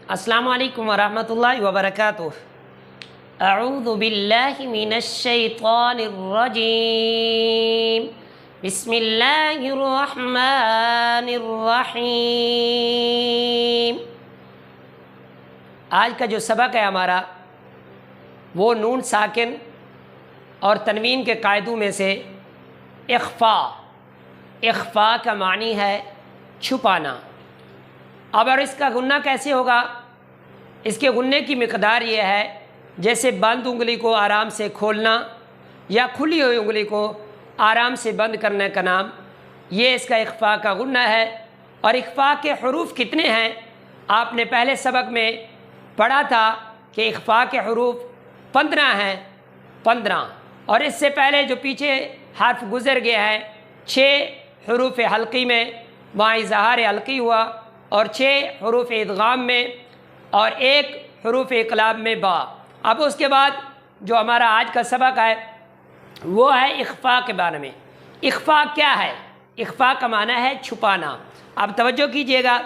अस्सलामु अलैकुम वरहमतुल्लाहि वबरकातुह। अऊज़ु बिल्लाहि मिनश शैतानिर रजीम। बिस्मिल्लाहिर रहमानिर रहीम। आज का जो सबक है हमारा वो नून साकिन और तनवीन के कायदों में से इख्फ़ा। इख्फ़ा का मानी है छुपाना। अब और इसका गुन्ना कैसे होगा? इसके गुन्ने की मिक़दार ये है जैसे बंद उंगली को आराम से खोलना या खुली हुई उंगली को आराम से बंद करने का नाम ये इसका इख्फ़ा का गुन्ना है। और इख्फ़ा के हरूफ कितने हैं आपने पहले सबक में पढ़ा था कि इख्फ़ा के हरूफ 15 हैं, 15। और इससे पहले जो पीछे हर्फ गुज़र गया है 6 हरूफ हल्की में वहाँ इज़हार हल्की हुआ और 6 हरूफ इदगाम में और 1 हरूफ इक़लाब में बा। अब उसके बाद जो हमारा आज का सबक है वो है इख्फ़ा के बारे में। इख्फ़ा क्या है? इख्फ़ा का माना है छुपाना। अब तवज्जो कीजिएगा।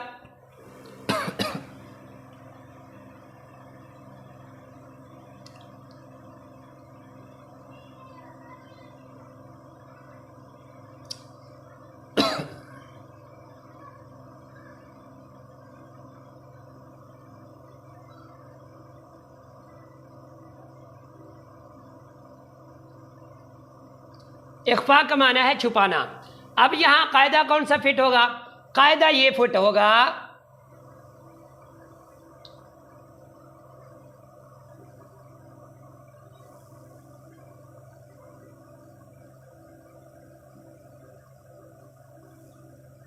इख्फ़ा का माना है छुपाना। अब यहाँ कायदा कौन सा फिट होगा? कायदा ये फिट होगा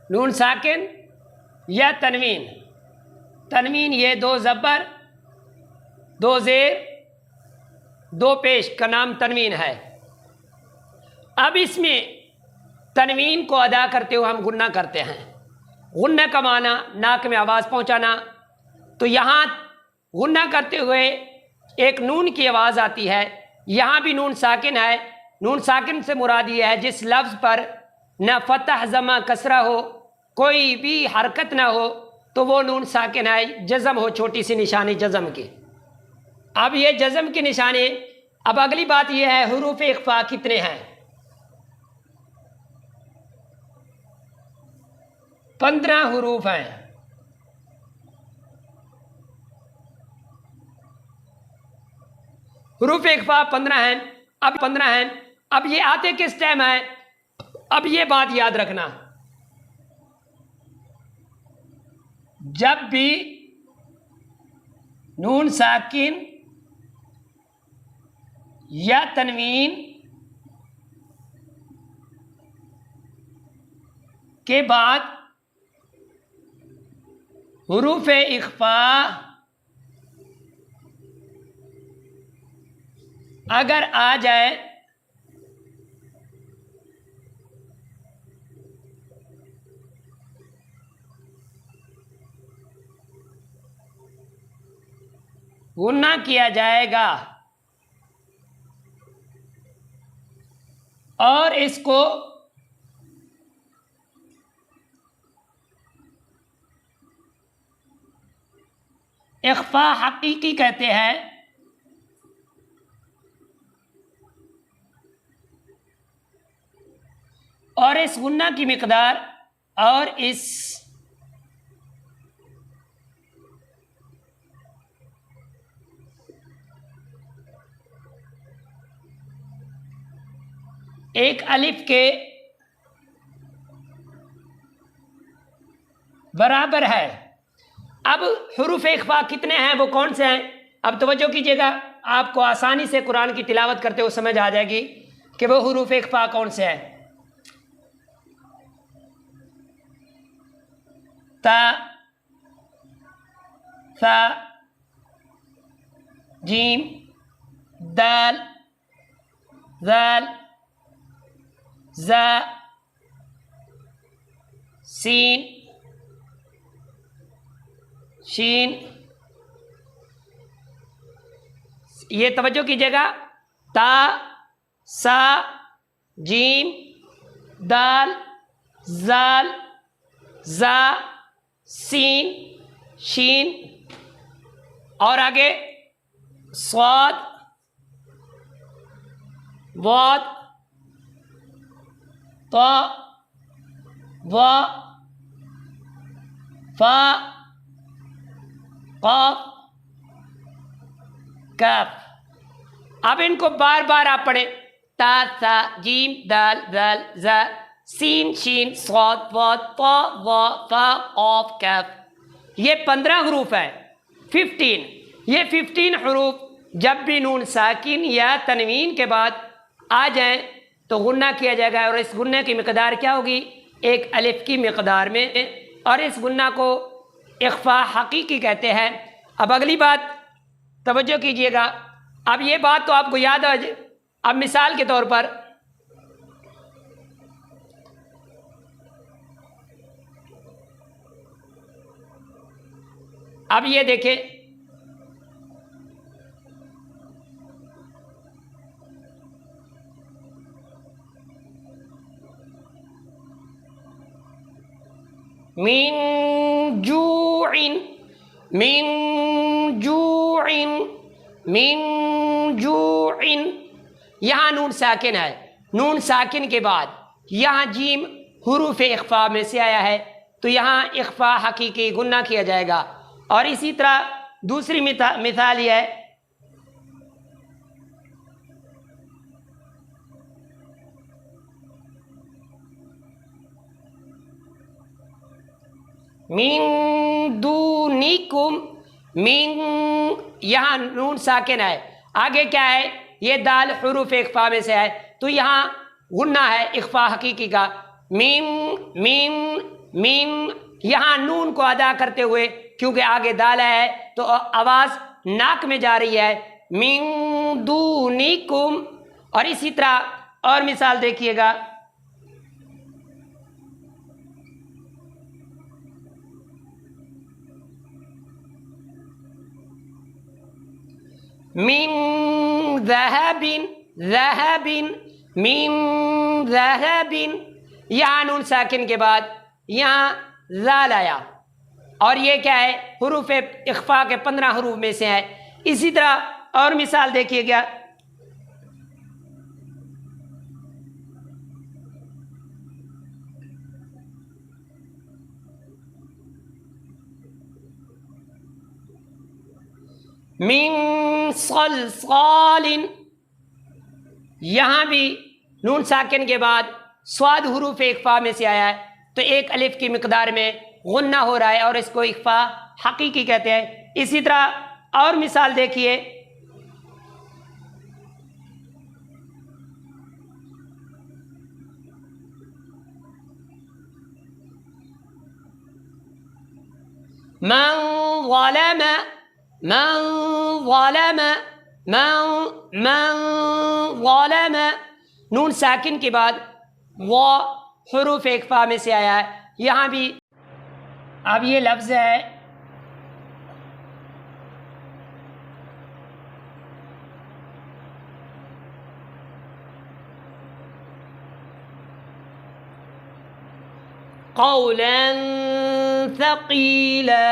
नून साकिन या तनवीन। तनवीन ये 2 ज़बर 2 ज़ेर 2 पेश का नाम तनवीन है। अब इसमें तनवीन को अदा करते हुए हम गुन्ना करते हैं। गुन्ना का माना नाक में आवाज़ पहुंचाना। तो यहाँ गुन्ना करते हुए एक नून की आवाज़ आती है। यहाँ भी नून साकिन है। नून साकिन से मुराद ये है जिस लफ्ज़ पर न फतह जमा कसरा हो, कोई भी हरकत ना हो, तो वो नून साकिन है। जज़म हो, छोटी सी निशानी जज़म की। अब ये जज़म की निशानी। अब अगली बात यह है हुरूफ इख्फ़ा कितने हैं? 15 हुरूफ हैं। हुरूफ इख्फ़ा 15 हैं। अब 15 हैं। अब ये आते किस टाइम है? अब ये बात याद रखना, जब भी नून साकिन या तनवीन के बाद हुरूफ इख्फ़ा अगर आ जाए गुन्ना किया जाएगा और इसको इख्फ़ा हकीकी कहते हैं। और इस गुन्ना की मिक़दार और इस एक अलिफ के बराबर है। अब हुरूफ इख्फ़ा कितने हैं, वो कौन से हैं? अब तवज्जो कीजिएगा, आपको आसानी से कुरान की तिलावत करते हुए समझ आ जाएगी कि वो हुरूफ इख्फ़ा कौन से हैं। ता, सा, जीम, दाल, ज़ाल, ज़ा, सीन, शीन। ये तवज्जो कीजिएगा, ता, सा, जीम, दाल, ज़ाल, ज़ा, सीन, शीन, और आगे स्वाद वाद तो व फा क़ाफ काफ। अब इनको बार बार आप पढ़ें, ता सा जीम दाल दाल जा सीन शीन स्वाद वाद ता व फा क़ाफ काफ। ये 15 हरूफ है, 15। ये 15 हरूफ जब भी नून साकिन या तनवीन के बाद आ जाएं तो गुन्ना किया जाएगा, और इस गुन्ने की मिकदार क्या होगी, एक अलिफ की मिकदार में, और इस गुन्ना को इख्फा हकीकी कहते हैं। अब अगली बात तवज्जो कीजिएगा, अब ये बात तो आपको याद आ जाए। अब मिसाल के तौर पर अब ये देखें, मिन जूइन मिन जूइन मिन जूइन। यहाँ नून साकिन है, नून साकिन के बाद यहाँ जीम हुरूफ इख्फा में से आया है, तो यहाँ इख्फा हकीकी गुन्ना किया जाएगा। और इसी तरह दूसरी मिसाल यह है, मिन दूनिकुम मिन, यहाँ नून साकिन है, आगे क्या है, ये दाल हुरूफ इख्फा में से है, तो यहाँ गुन्ना है इख्फा हकीकी का। मिन मिन मिन, यहाँ नून को अदा करते हुए, क्योंकि आगे दाल है तो आवाज़ नाक में जा रही है, मिन दूनिकुम। और इसी तरह और मिसाल देखिएगा, मिन ज़हबिन ज़हबिन मिन ज़हबिन। यहाँ नून साकिन के बाद यहाँ ज़ाल आया, और ये क्या है, हुरूफ इख्फा के 15 हरूफ में से है। इसी तरह और मिसाल देखिएगा, मिन सलसालिन, यहाँ भी नून साकिन के बाद स्वाद हुरूफ इख्फा में से आया है, तो एक अलिफ की मिकदार में गुन्ना हो रहा है, और इसको इख्फा हकीकी कहते हैं। इसी तरह और मिसाल देखिए, मन ज़लम मन ज़लम मन ज़लम। नून साकिन के बाद वो हुरूफ इख्फा में से आया है, यहाँ भी। अब ये लफ्ज़ है क़ौलन थक़ीला।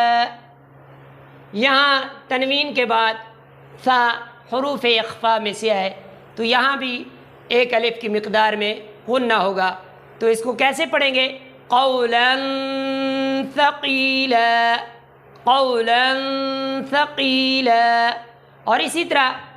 यहाँ तनवीन के बाद सा हुरूफ इख्फा में से है, तो यहाँ भी एक अलिफ की मिकदार में गुन्ना होगा। तो इसको कैसे पढ़ेंगे, क़ौलन थक़ीला क़ौलन थक़ीला। और इसी तरह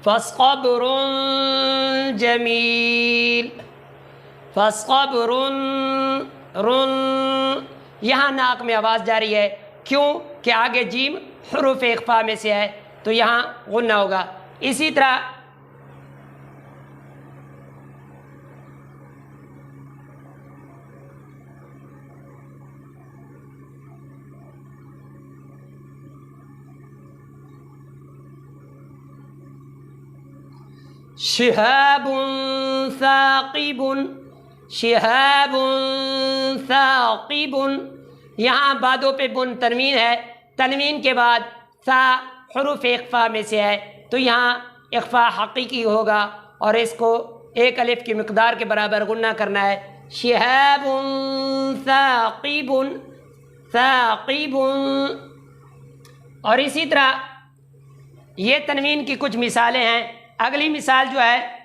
फ़स्क़ब्रुन जमील फ़स्क़ब्रुन रुन। यहाँ नाक में आवाज़ जा रही है, क्यों कि आगे जीम हुरूफ इख्फा में से है, तो यहाँ गुन्ना होगा। इसी तरह शिहाबुन साक़िबुन शिहाबुन साक़िबुन। यहाँ बादों पे बुन तनवीन है, तनवीन के बाद सा हुरूफ इख्फा में से है, तो यहाँ इख्फा हकीकी होगा और इसको एक अलिफ की मिक़दार के बराबर गुन्ना करना है। शिहाबुन साक़िबुन, साक़िबुन। और इसी तरह ये तनवीन की कुछ मिसालें हैं। अगली मिसाल जो है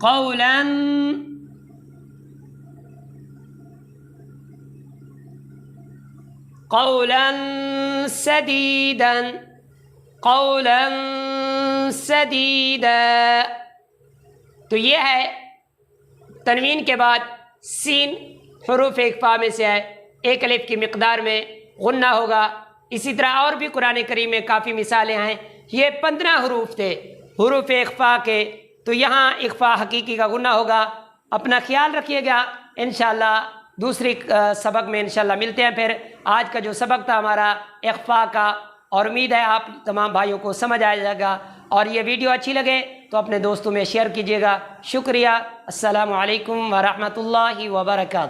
क़ौलन, क़ौलन सदीदन, क़ौलन सदीदा। तो ये है तनवीन के बाद सीन हुरूफ इख्फा में से है, एक अलिफ की मिक़दार में गुन्ना होगा। इसी तरह और भी कुरान करीम में काफ़ी मिसालें हैं। ये 15 हरूफ थे हुरूफ इख्फा के, तो यहाँ इख्फा हकीकी का गुन्ना होगा। अपना ख्याल रखिएगा। इंशाअल्लाह दूसरी सबक में इंशाअल्लाह मिलते हैं। फिर आज का जो सबक था हमारा इख्फा का, और उम्मीद है आप तमाम भाइयों को समझ आ जाएगा। और ये वीडियो अच्छी लगे तो अपने दोस्तों में शेयर कीजिएगा। शुक्रिया। अस्सलामु अलैकुम व रहमतुल्लाहि व बरकातहू।